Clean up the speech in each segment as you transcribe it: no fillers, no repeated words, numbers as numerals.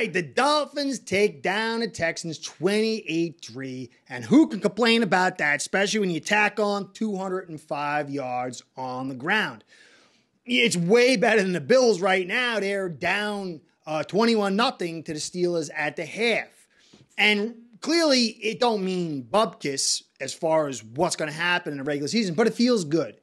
right, the Dolphins take down the Texans 28-3. And who can complain about that, especially when you tack on 205 yards on the ground? It's way better than the Bills right now. They're down 21-0 to the Steelers at the half. And clearly, it don't mean bupkis as far as what's going to happen in the regular season, but it feels good.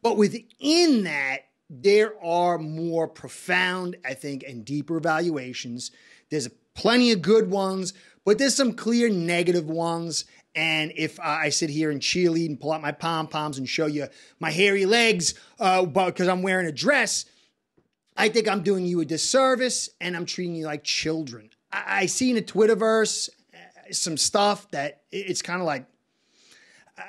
But within that, there are more profound, I think, and deeper evaluations. There's plenty of good ones, but there's some clear negative ones. And if I sit here and cheerlead and pull out my pom-poms and show you my hairy legs because I'm wearing a dress, I think I'm doing you a disservice and I'm treating you like children. I see in the Twitterverse some stuff that it's kind of like,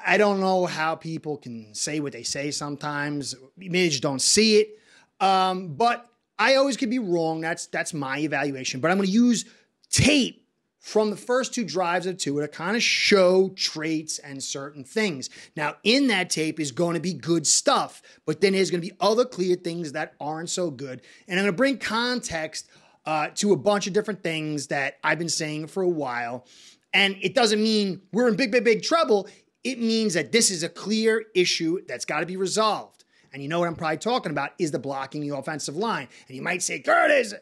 I don't know how people can say what they say sometimes. Maybe they just don't see it. But I always could be wrong. That's my evaluation. But I'm going to use tape from the first two drives of Tua to kind of show traits and certain things. Now, in that tape is going to be good stuff, but then there's going to be other clear things that aren't so good. And I'm going to bring context to a bunch of different things that I've been saying for a while. And it doesn't mean we're in big trouble. It means that this is a clear issue that's got to be resolved. And you know what I'm probably talking about is the blocking the offensive line. And you might say, Curtis,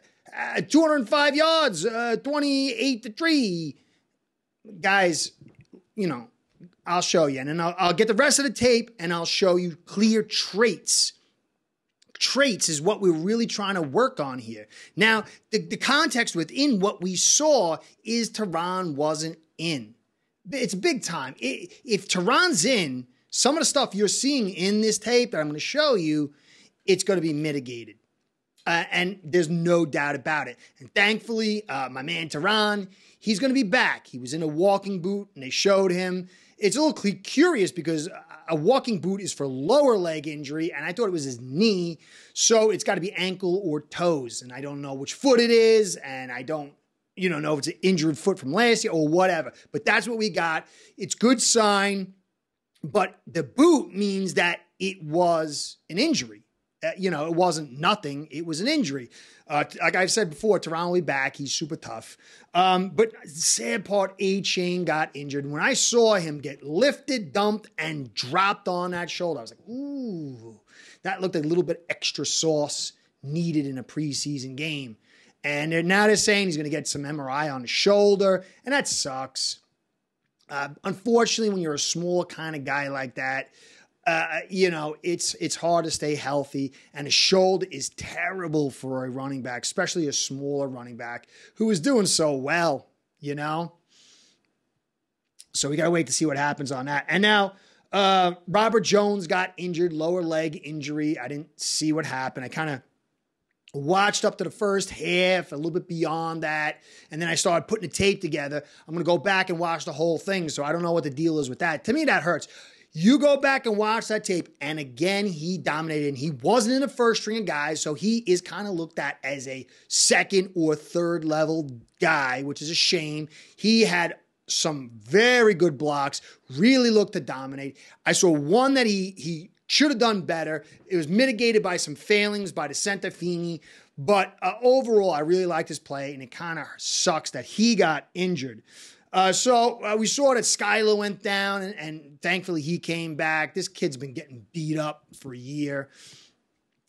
205 yards, 28-3. Guys, I'll show you. And then I'll get the rest of the tape and I'll show you clear traits. Traits is what we're really trying to work on here. Now, the context within what we saw is Teron wasn't in. It's big time. If Teron's in, some of the stuff you're seeing in this tape that I'm going to show you, it's going to be mitigated. And there's no doubt about it. And thankfully, my man Teron, he's going to be back. He was in a walking boot and they showed him. It's a little curious because a walking boot is for lower leg injury, and I thought it was his knee. So it's got to be ankle or toes. And I don't know which foot it is, and I don't know if it's an injured foot from last year or whatever. But that's what we got. It's good sign. But the boot means that it was an injury. It wasn't nothing. It was an injury. Like I've said before, Teron will be back. He's super tough. But the sad part, A-Chain got injured. When I saw him get lifted, dumped, and dropped on that shoulder, I was like, ooh, that looked like a little bit extra sauce needed in a preseason game. And now they're saying he's going to get some MRI on the shoulder, and that sucks. Unfortunately, when you're a small kind of guy like that, it's hard to stay healthy, and a shoulder is terrible for a running back, especially a smaller running back who is doing so well, So we got to wait to see what happens on that. And now Robert Jones got injured, lower leg injury. I didn't see what happened. I kind of watched up to the first half, a little bit beyond that, and then I started putting the tape together. I'm going to go back and watch the whole thing, so I don't know what the deal is with that. To me, that hurts. You go back and watch that tape, and again, he dominated, and he wasn't in the first string of guys, so he is kind of looked at as a second or third level guy, which is a shame. He had some very good blocks, really looked to dominate. I saw one that he should have done better. It was mitigated by some failings by the center Feeney, but overall, I really liked his play, and it kind of sucks that he got injured. So we saw that Skyler went down, and thankfully he came back. This kid's been getting beat up for a year.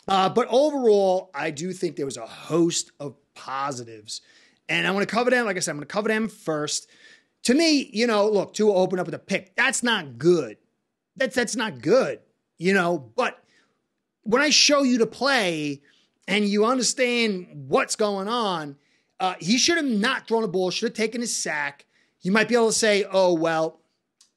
But overall, I do think there was a host of positives. And I'm going to cover them. Like I said, I'm going to cover them first. To me, look, Tua opened up with a pick. That's not good. That's not good, But when I show you the play and you understand what's going on, he should have not thrown the ball, should have taken his sack. You might be able to say, oh, well,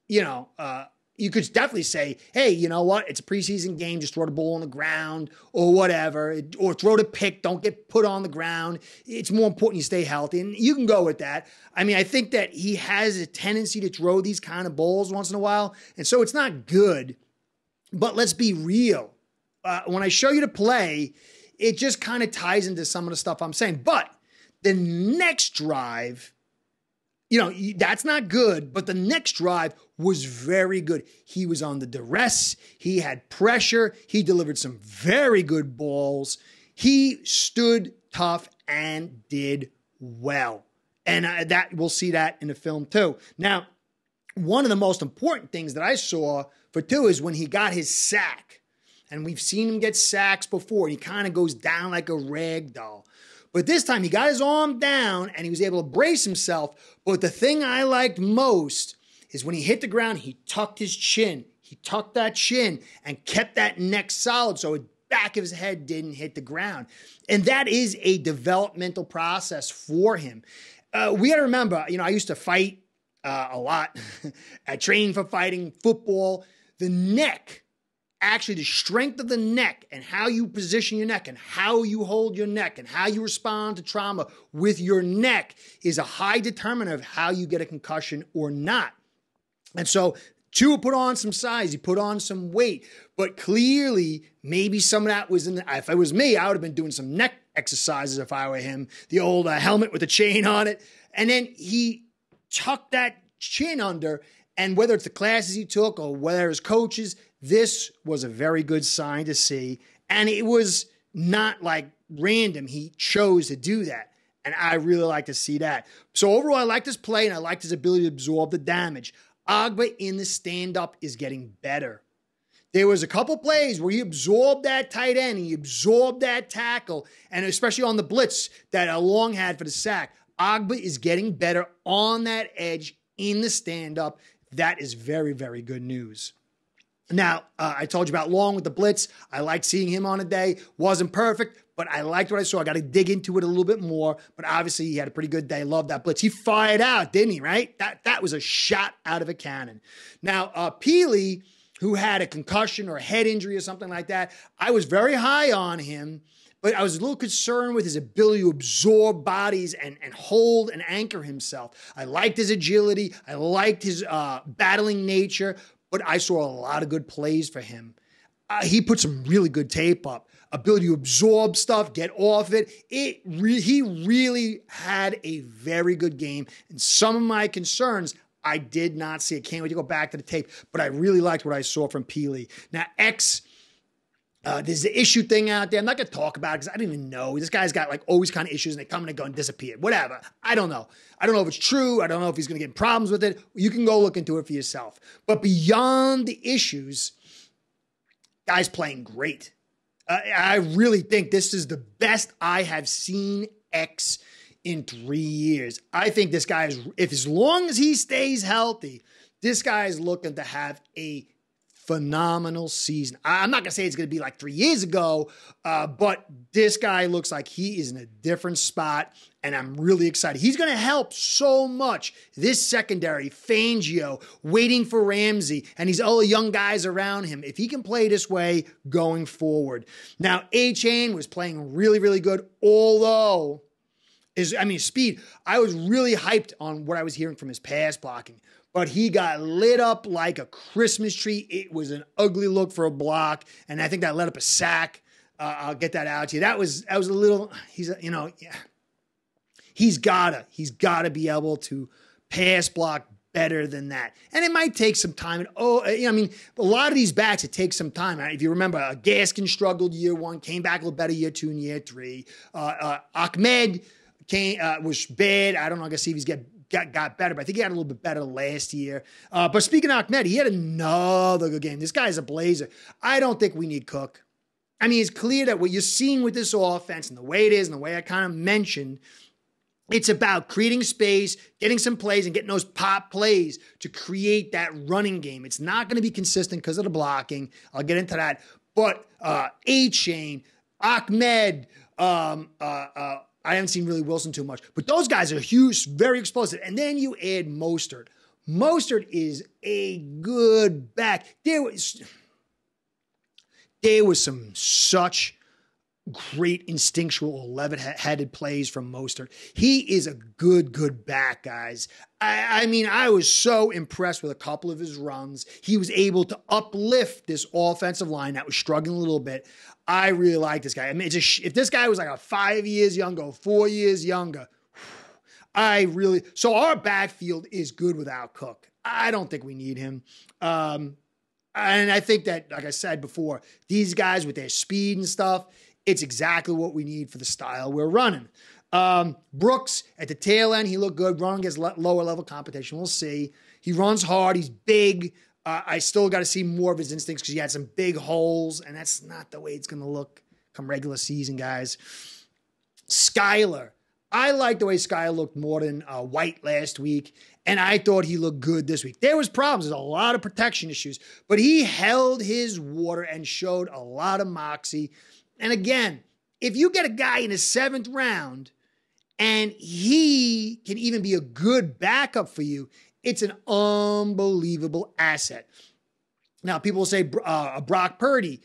you could definitely say, hey, you know what? It's a preseason game. Just throw the ball on the ground or whatever, or throw the pick. Don't get put on the ground. It's more important you stay healthy. And you can go with that. I mean, I think that he has a tendency to throw these kind of balls once in a while. And so it's not good. But let's be real. When I show you the play, it just kind of ties into some of the stuff I'm saying. But the next drive, that's not good, but the next drive was very good. He was on the duress. He had pressure. He delivered some very good balls. He stood tough and did well. And that we'll see that in the film too. Now, one of the most important things that I saw for Tua is when he got his sack. And we've seen him get sacks before. He kind of goes down like a rag doll. But this time he got his arm down and he was able to brace himself. But the thing I liked most is when he hit the ground, he tucked his chin. He tucked that chin and kept that neck solid so the back of his head didn't hit the ground. And that is a developmental process for him. We got to remember, I used to fight a lot. I trained for fighting, football. The neck, actually the strength of the neck and how you position your neck and how you hold your neck and how you respond to trauma with your neck is a high determinant of how you get a concussion or not. And so Tua put on some size, he put on some weight, but clearly maybe some of that was in the, if it was me, I would have been doing some neck exercises if I were him, the old helmet with the chain on it. And then he tucked that chin under, and whether it's the classes he took or whether his coaches, this was a very good sign to see. And it was not like random. He chose to do that. And I really like to see that. So overall, I like this play and I like his ability to absorb the damage. Agba in the stand-up is getting better. There was a couple plays where he absorbed that tight end, he absorbed that tackle, and especially on the blitz that Long had for the sack. Agba is getting better on that edge in the stand-up. That is very, very good news. Now, I told you about Long with the blitz. I liked seeing him on a day. Wasn't perfect, but I liked what I saw. I got to dig into it a little bit more, but obviously he had a pretty good day. Loved that blitz. He fired out, didn't he, right? That was a shot out of a cannon. Now, Peely, who had a concussion or a head injury or something like that, I was very high on him, but I was a little concerned with his ability to absorb bodies and hold and anchor himself. I liked his agility. I liked his battling nature, but I saw a lot of good plays for him. He put some really good tape up. Ability to absorb stuff, get off it. He really had a very good game. And some of my concerns, I did not see. I can't wait to go back to the tape, but I really liked what I saw from Peely. Now, there's the issue thing out there. I'm not going to talk about it because I don't even know. This guy's got like always kind of issues and they come and they go and disappear. Whatever. I don't know. I don't know if it's true. I don't know if he's going to get in problems with it. You can go look into it for yourself. But beyond the issues, guy's playing great. I really think this is the best I have seen X in 3 years. I think this guy is, if as long as he stays healthy, this guy is looking to have a phenomenal season. I'm not going to say it's going to be like 3 years ago, but this guy looks like he is in a different spot, and I'm really excited. He's going to help so much. This secondary, Fangio, waiting for Ramsey, and these other young guys around him. If he can play this way going forward. Now, A-Chain was playing really, really good, although speed. I was really hyped on what I was hearing from his pass blocking. But he got lit up like a Christmas tree. It was an ugly look for a block, and I think that led up a sack. I'll get that out to you. That was a little. He's gotta be able to pass block better than that, and it might take some time. A lot of these backs it takes some time. If you remember, Gaskin struggled year one, came back a little better year two and year three. Ahmed was bad. I don't know. I guess see if he's got better, but I think he got a little bit better last year. But speaking of Ahmed, he had another good game. This guy's a blazer. I don't think we need Cook. I mean, it's clear that what you're seeing with this offense and the way it is and the way I kind of mentioned, it's about creating space, getting some plays, and getting those pop plays to create that running game. It's not going to be consistent because of the blocking. I'll get into that. But A-Chain, Ahmed, I haven't seen really Wilson too much, but those guys are huge, very explosive. And then you add Mostert. Mostert is a good back. There was some such great instinctual 11-headed plays from Mostert. He is a good back, guys. I was so impressed with a couple of his runs. He was able to uplift this offensive line that was struggling a little bit. I really like this guy. I mean, if this guy was like a 5 years younger, or 4 years younger, so our backfield is good without Cook. I don't think we need him. And I think that, like I said before, these guys with their speed and stuff, it's exactly what we need for the style we're running. Brooks, at the tail end, he looked good. Running against lower level competition. We'll see. He runs hard. He's big. I still got to see more of his instincts because he had some big holes, and that's not the way it's going to look come regular season, guys. Skyler. I like the way Skyler looked more than White last week, and I thought he looked good this week. There was problems. There's a lot of protection issues, but he held his water and showed a lot of moxie. And again, if you get a guy in the 7th round and he can even be a good backup for you, it's an unbelievable asset. Now, people will say Brock Purdy,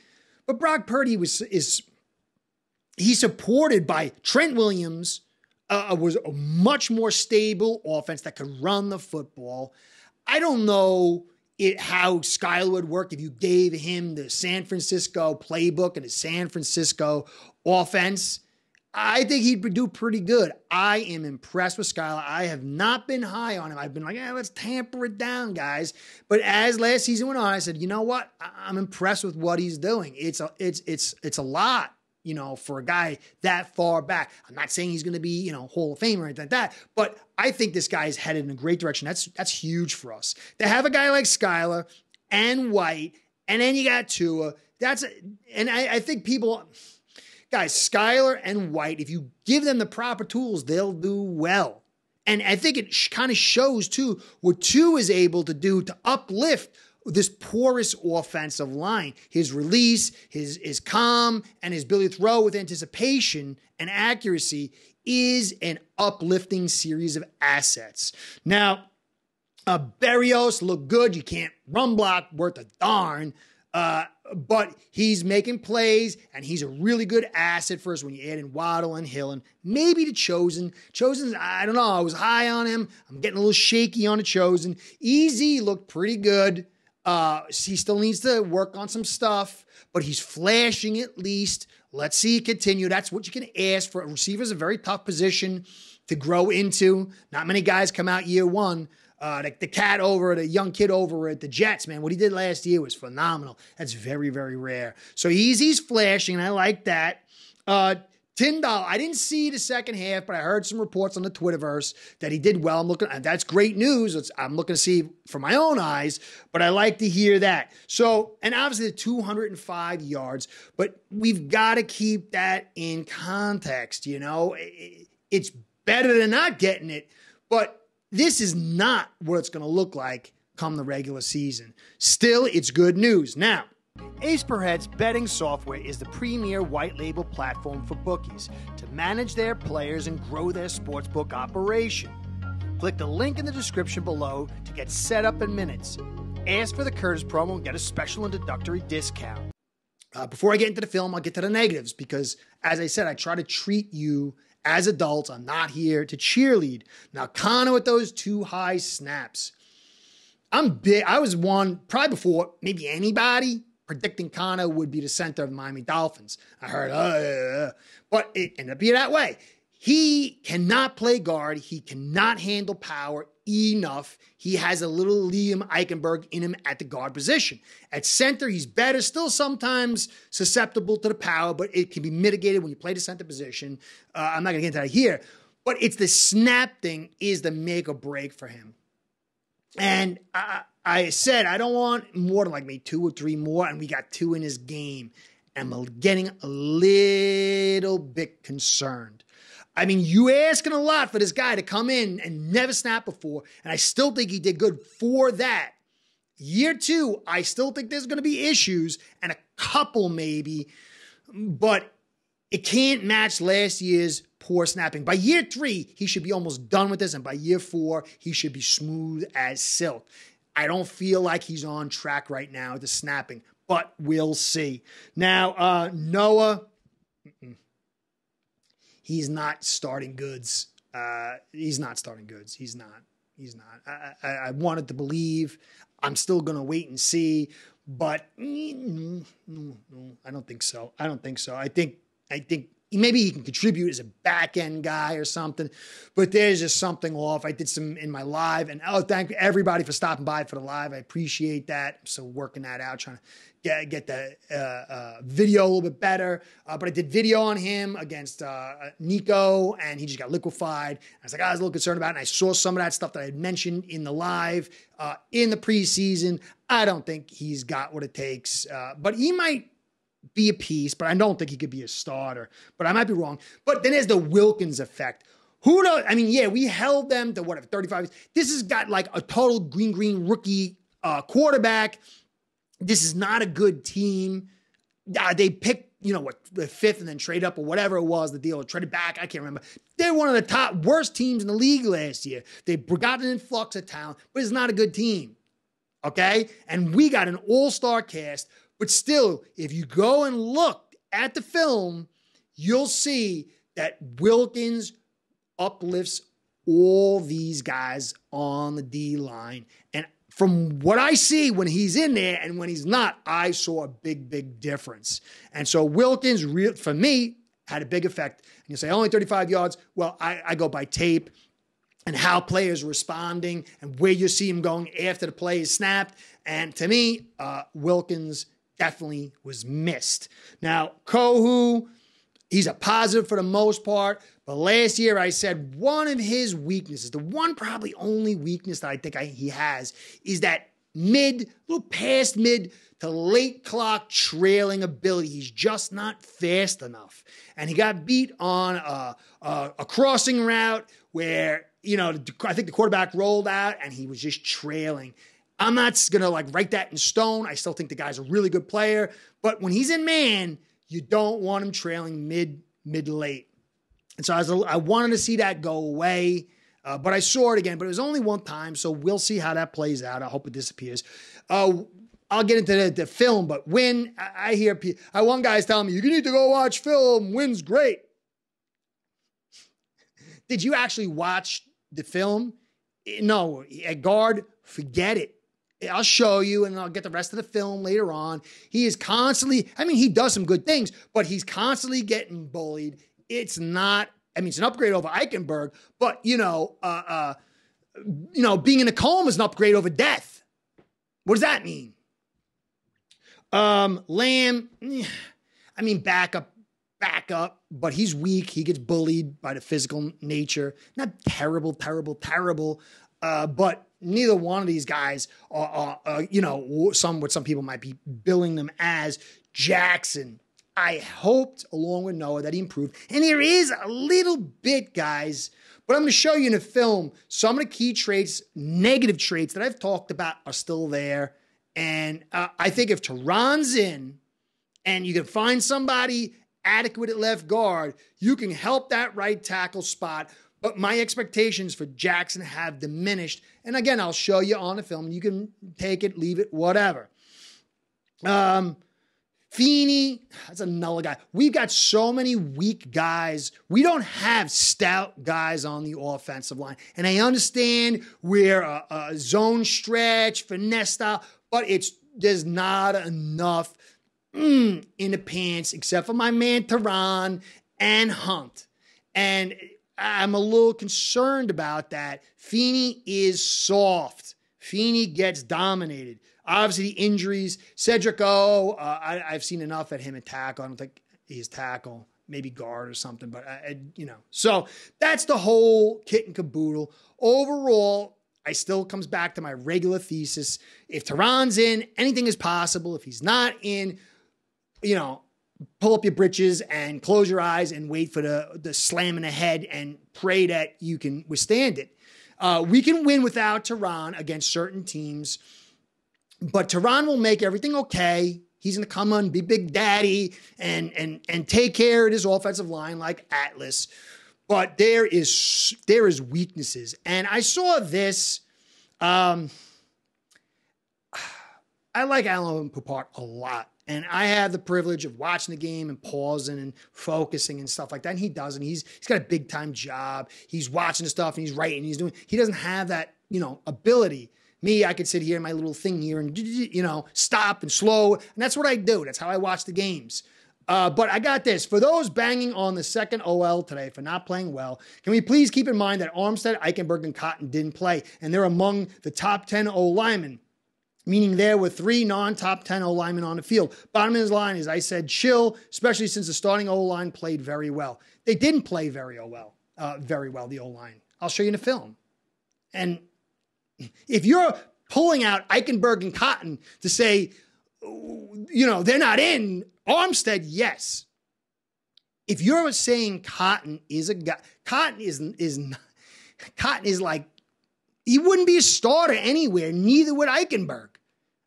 but Brock Purdy he's supported by Trent Williams, was a much more stable offense that could run the football. I don't know how Skyler would work if you gave him the San Francisco playbook and the San Francisco offense. I think he'd do pretty good. I am impressed with Skyler. I have not been high on him. I've been like, let's tamper it down, guys. But as last season went on, I said, you know what? I'm impressed with what he's doing. It's a lot, for a guy that far back. I'm not saying he's going to be, Hall of Fame or anything like that, but I think this guy is headed in a great direction. That's huge for us. To have a guy like Skyler and White, and then you got Tua, I think people... Guys, Skyler and White, if you give them the proper tools, they'll do well. And I think it kind of shows, too, what Tua is able to do to uplift this porous offensive line. His release, his calm, and his ability to throw with anticipation and accuracy is an uplifting series of assets. Now, Berrios looked good. You can't run block worth a darn. But he's making plays, and he's a really good asset for us when you add in Waddle and Hill, and maybe the Chosen. Chosen's, I don't know, I was high on him. I'm getting a little shaky on the Chosen. Easy looked pretty good. He still needs to work on some stuff, but he's flashing at least. Let's see it continue. That's what you can ask for. A receiver is a very tough position to grow into. Not many guys come out year one. The young kid over at the Jets, man, what he did last year was phenomenal. That's very, very rare. So he's flashing, and I like that. Tyndall, I didn't see the second half, but I heard some reports on the Twitterverse that he did well. That's great news. I'm looking to see from my own eyes, but I like to hear that. So, and obviously the 205 yards, but we've got to keep that in context. It's better than not getting it, but this is not what it's going to look like come the regular season. Still, it's good news. Now, Ace Per Head's betting software is the premier white label platform for bookies to manage their players and grow their sportsbook operation. Click the link in the description below to get set up in minutes. Ask for the Curtis promo and get a special introductory discount. Before I get into the film, I'll get to the negatives because, as I said, I try to treat you as adults. I'm not here to cheerlead. Now, Connor with those 2 high snaps. I'm big. I was one, probably before maybe anybody, predicting Connor would be the center of the Miami Dolphins. I heard, but it ended up being that way. He cannot play guard. He cannot handle power enough. He has a little Liam Eichenberg in him at the guard position. At center, he's better, still sometimes susceptible to the power, but it can be mitigated when you play the center position. I'm not going to get into that here, but it's the snap thing is the make or break for him. And I said, I don't want more than maybe 2 or 3 more, and we got 2 in his game. And I'm getting a little bit concerned. I mean, you asking a lot for this guy to come in and never snap before, and I still think he did good for that. Year 2, I still think there's going to be issues, and a couple maybe, but it can't match last year's poor snapping. By year 3, he should be almost done with this, and by year 4, he should be smooth as silk. I don't feel like he's on track right now with the snapping, but we'll see. Now, Noah... He's not starting goods. He's not starting goods. He's not. I wanted to believe. I'm still going to wait and see. But no, I don't think so. I think maybe he can contribute as a back-end guy or something, but there's just something off. I did some in my live, and thank everybody for stopping by for the live. I appreciate that. I'm still working that out, trying to get the video a little bit better. But I did video on him against Nico, and he just got liquefied. I was like, I was a little concerned about it, and I saw some of that stuff that I had mentioned in the live in the preseason. I don't think he's got what it takes, but he might be a piece, but I don't think he could be a starter. But I might be wrong. But then there's the Wilkins effect. Who knows? I mean, yeah, we held them to whatever, 35. This has got like a total green rookie quarterback. This is not a good team. They picked, the fifth and then trade up or whatever it was, the deal, or traded back. I can't remember. They're one of the top worst teams in the league last year. They got an influx of talent, but it's not a good team. Okay? And we got an all-star cast. But still, if you go and look at the film, you'll see that Wilkins uplifts all these guys on the D-line. And from what I see when he's in there and when he's not, I saw a big difference. And so Wilkins, for me, had a big effect. And you say, only 35 yards. Well, I go by tape and how players are responding and where you see him going after the play is snapped. And to me, Wilkins definitely was missed. Now, Kohu, he's a positive for the most part, but last year I said one of his weaknesses, the one probably only weakness that I think he has, is that little past mid to late clock trailing ability. He's just not fast enough. And he got beat on a crossing route where, I think the quarterback rolled out and he was just trailing. I'm not going to write that in stone. I still think the guy's a really good player. But when he's in man, you don't want him trailing mid-late. And so I wanted to see that go away. But I saw it again. But it was only one time. So we'll see how that plays out. I hope it disappears. I'll get into the film. But Win, I hear one guy's telling me, you need to go watch film. Win's great. Did you actually watch the film? No. At guard, forget it. I'll show you and I'll get the rest of the film later on. He is constantly, he does some good things, but he's constantly getting bullied. It's not, it's an upgrade over Eichenberg, but being in a coma is an upgrade over death. What does that mean? Lamb, back up, but he's weak. He gets bullied by the physical nature. Not terrible, but neither one of these guys are some people might be billing them as. Jackson, I hoped, along with Noah, that he improved. And there is a little bit, guys, but I'm going to show you in the film some of the key traits, negative traits that I've talked about are still there. And I think if Tehran's in and you can find somebody adequate at left guard, you can help that right tackle spot. But my expectations for Jackson have diminished. And again, I'll show you on the film. You can take it, leave it, whatever. Feeney, that's another guy. We've got so many weak guys. We don't have stout guys on the offensive line. And I understand we're a zone stretch, finesse style, but there's not enough in the pants except for my man Tehran and Hunt. And I'm a little concerned about that. Feeney is soft. Feeney gets dominated. Obviously, the injuries. Cedric I've seen enough at him at tackle. I don't think he's tackle, maybe guard or something, but So that's the whole kit and caboodle. Overall, I still comes back to my regular thesis. If Tehran's in, anything is possible. If he's not in, pull up your britches and close your eyes and wait for the slam in the head and pray that you can withstand it. We can win without Tehran against certain teams, but Tehran will make everything okay. He's going to come on, be Big Daddy, and take care of his offensive line like Atlas. But there is weaknesses. And I saw this. I like Alan Poupart a lot. And I have the privilege of watching the game and pausing and focusing and stuff like that. And he doesn't. He's got a big time job. He's watching the stuff and he's writing. He doesn't have that, ability. Me, I could sit here in my little thing here and, stop and slow. And that's what I do. That's how I watch the games. But I got this. For those banging on the second OL today for not playing well, can we please keep in mind that Armstead, Eichenberg, and Cotton didn't play, and they're among the top 10 O-linemen, meaning there were 3 non-top 10 O-linemen on the field. Bottom of his line is, I said, chill, especially since the starting O-line played very well. They didn't play very well, the O-line. I'll show you in the film. And if you're pulling out Eichenberg and Cotton to say, they're not in, Armstead, yes. If you're saying Cotton is a guy, Cotton is like, he wouldn't be a starter anywhere, neither would Eichenberg.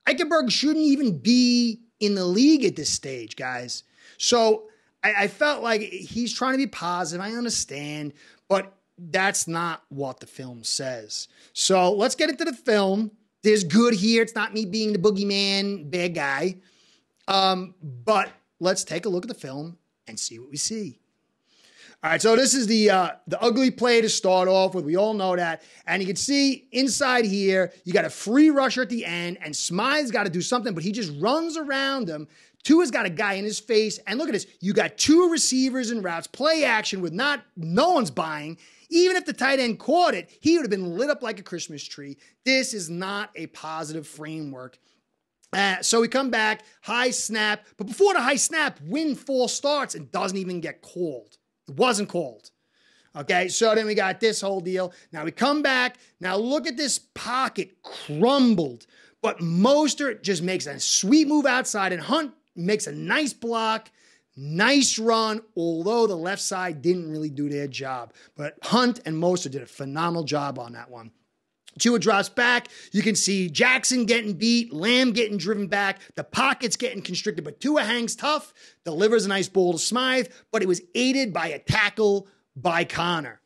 Eichenberg shouldn't even be in the league at this stage, guys. So I felt like he's trying to be positive. I understand, but that's not what the film says. So let's get into the film. There's good here. It's not me being the boogeyman bad guy. But let's take a look at the film and see what we see. All right, so this is the ugly play to start off with. We all know that. And you can see inside here, you got a free rusher at the end, and Smythe's got to do something, but he just runs around him. Tua's got a guy in his face, and look at this. You got 2 receivers in routes, play action with no one's buying. Even if the tight end caught it, he would have been lit up like a Christmas tree. This is not a positive framework. So we come back, high snap, but before the high snap, Wynn false starts and doesn't even get called. It wasn't called. Okay, so then we got this whole deal. Now we come back. Now look at this pocket crumbled, but Mostert just makes a sweet move outside, and Hunt makes a nice block, nice run, although the left side didn't really do their job. But Hunt and Mostert did a phenomenal job on that one. Tua drops back. You can see Jackson getting beat, Lamb getting driven back, the pocket's getting constricted, but Tua hangs tough, delivers a nice ball to Smythe, but it was aided by a tackle by Connor.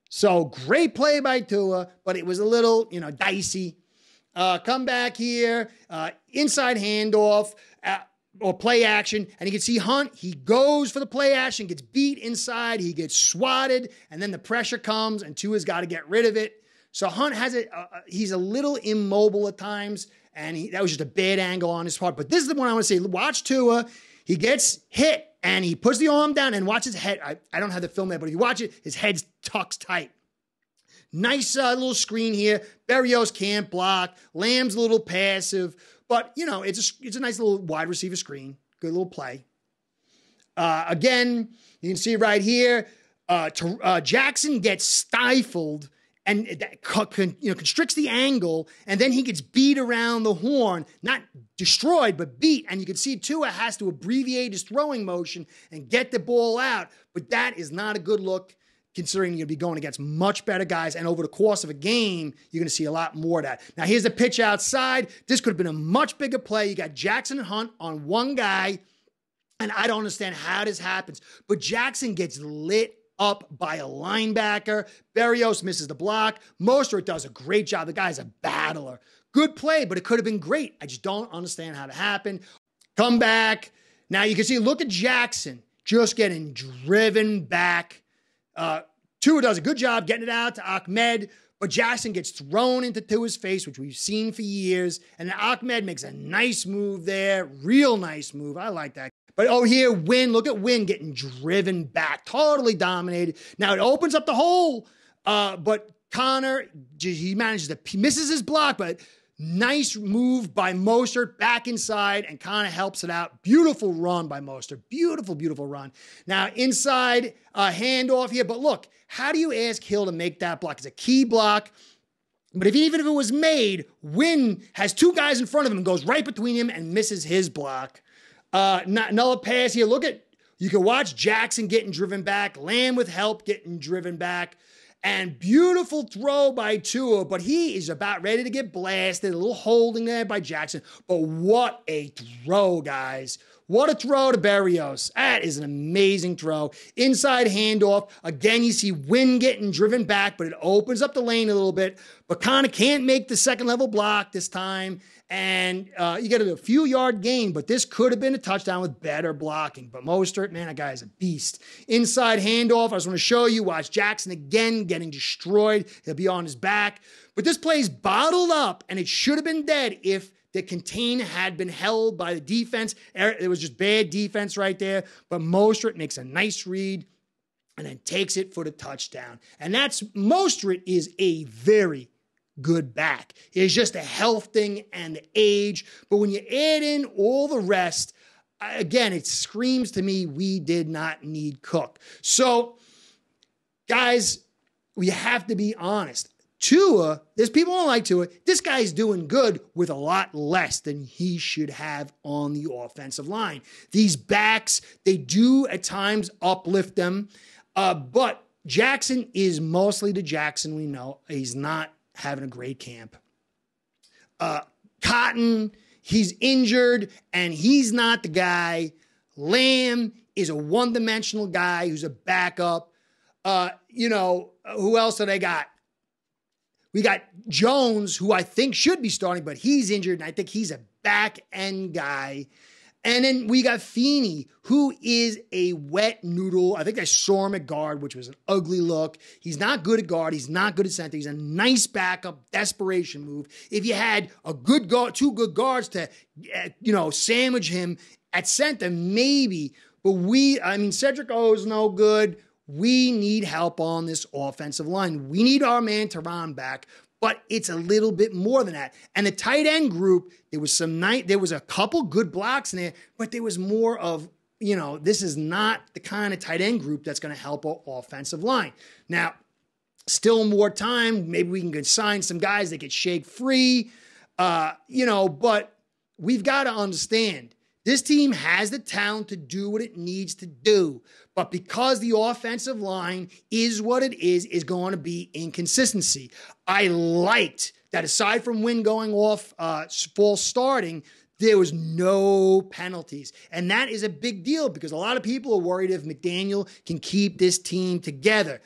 So great play by Tua, but it was a little, dicey. Come back here, inside handoff, or play action, and you can see Hunt, he goes for the play action, gets beat inside, he gets swatted, and then the pressure comes, and Tua's got to get rid of it. So Hunt has he's a little immobile at times, and that was just a bad angle on his part. But this is the one I want to say. Watch Tua. He gets hit, and he puts the arm down, and watch his head. I don't have the film there, but if you watch it, his head tucks tight. Nice little screen here. Berrios can't block. Lamb's a little passive. But, it's a nice little wide receiver screen. Good little play. Again, you can see right here, Jackson gets stifled and that constricts the angle, and then he gets beat around the horn, not destroyed, but beat. And you can see Tua has to abbreviate his throwing motion and get the ball out. But that is not a good look, considering you're going to be going against much better guys. And over the course of a game, you're going to see a lot more of that. Now, here's the pitch outside. This could have been a much bigger play. You got Jackson and Hunt on one guy, and I don't understand how this happens. But Jackson gets lit up by a linebacker. Berrios misses the block. Mostert does a great job. The guy's a battler. Good play, but it could have been great. I just don't understand how it happened. Come back. Now you can see, look at Jackson just getting driven back. Tua does a good job getting it out to Ahmed, but Jackson gets thrown into Tua's face, which we've seen for years. And Ahmed makes a nice move there. Real nice move. I like that. But here, Wynn, look at Wynn getting driven back. Totally dominated. Now it opens up the hole, but Connor, he misses his block, but nice move by Mostert back inside, and Connor helps it out. Beautiful run by Mostert. Beautiful, beautiful run. Now inside, handoff here. But look, how do you ask Hill to make that block? It's a key block. But even if it was made, Wynn has 2 guys in front of him and goes right between him and misses his block. Another pass here. You can watch Jackson getting driven back. Lamb with help getting driven back. And beautiful throw by Tua, but he is about ready to get blasted. A little holding there by Jackson. But what a throw, guys. What a throw to Berrios. That is an amazing throw. Inside handoff. Again, you see Wynn getting driven back, but it opens up the lane a little bit. But Connor can't make the second level block this time. And you get a few yard gain, but this could have been a touchdown with better blocking. But Mostert, man, that guy is a beast. Inside handoff, I just want to show you, watch Jackson again getting destroyed. He'll be on his back. But this play is bottled up, and it should have been dead if The contain had been held by the defense. It was just bad defense right there. But Mostert makes a nice read and then takes it for the touchdown. And Mostert is a very good back. It's just a health thing and the age. But when you add in all the rest, again, it screams to me we did not need Cook. So, guys, we have to be honest. Tua, there's people who don't like Tua. This guy's doing good with a lot less than he should have on the offensive line. These backs, they do at times uplift them. But Jackson is mostly the Jackson we know. He's not having a great camp. Cotton, he's injured, and he's not the guy. Lamb is a one-dimensional guy who's a backup. Who else do they got? We got Jones, who I think should be starting, but he's injured, and I think he's a back-end guy. And then we got Feeney, who is a wet noodle. I think I saw him at guard, which was an ugly look. He's not good at guard. He's not good at center. He's a nice backup, desperation move. If you had a good guard, two good guards to, sandwich him at center, maybe. But Cedric O is no good. We need help on this offensive line. We need our man Teron back, but it's a little bit more than that. And the tight end group, there was a couple good blocks in there, but there was more of, this is not the kind of tight end group that's going to help our offensive line. Now, still more time. Maybe we can sign some guys that get shake free, but we've got to understand this team has the talent to do what it needs to do. But because the offensive line is what it is going to be inconsistency. I liked that aside from Wynn going off false starting, there was no penalties. And that is a big deal because a lot of people are worried if McDaniel can keep this team together.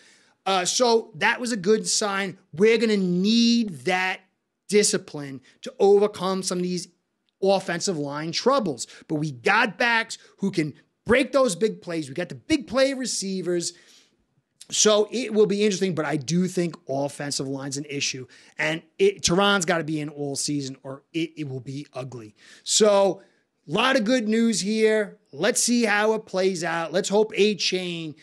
So that was a good sign. We're going to need that discipline to overcome some of these offensive line troubles. But we got backs who can break those big plays. We got the big play receivers. So it will be interesting, but I do think offensive line's an issue. And Teron's got to be in all season or it will be ugly. So a lot of good news here. Let's see how it plays out. Let's hope A-Chain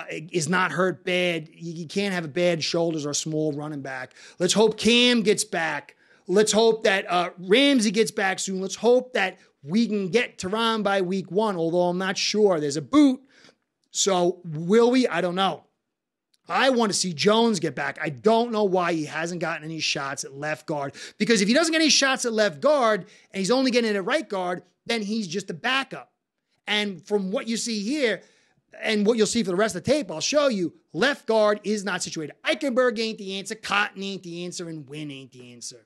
is not hurt bad. You can't have a bad shoulders or a small running back. Let's hope Cam gets back. Let's hope that Ramsey gets back soon. Let's hope that we can get Teron by week 1, although I'm not sure. There's a boot. So will we? I don't know. I want to see Jones get back. I don't know why he hasn't gotten any shots at left guard. Because if he doesn't get any shots at left guard and he's only getting it at right guard, then he's just a backup. And from what you see here and what you'll see for the rest of the tape, I'll show you, left guard is not situated. Eichenberg ain't the answer. Cotton ain't the answer. And Wynn ain't the answer.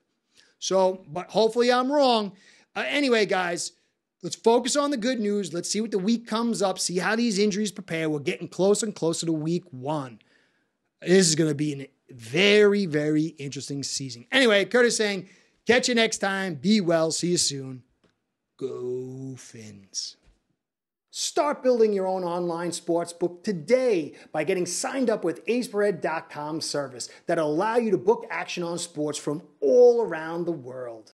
So, but hopefully I'm wrong. Anyway, guys, let's focus on the good news. Let's see what the week comes up. See how these injuries prepare. We're getting closer and closer to week 1. This is going to be a very, very interesting season. Anyway, Curtis saying, catch you next time. Be well. See you soon. Go Fins. Start building your own online sportsbook today by getting signed up with AceBread.com service that'll allow you to book action on sports from all around the world.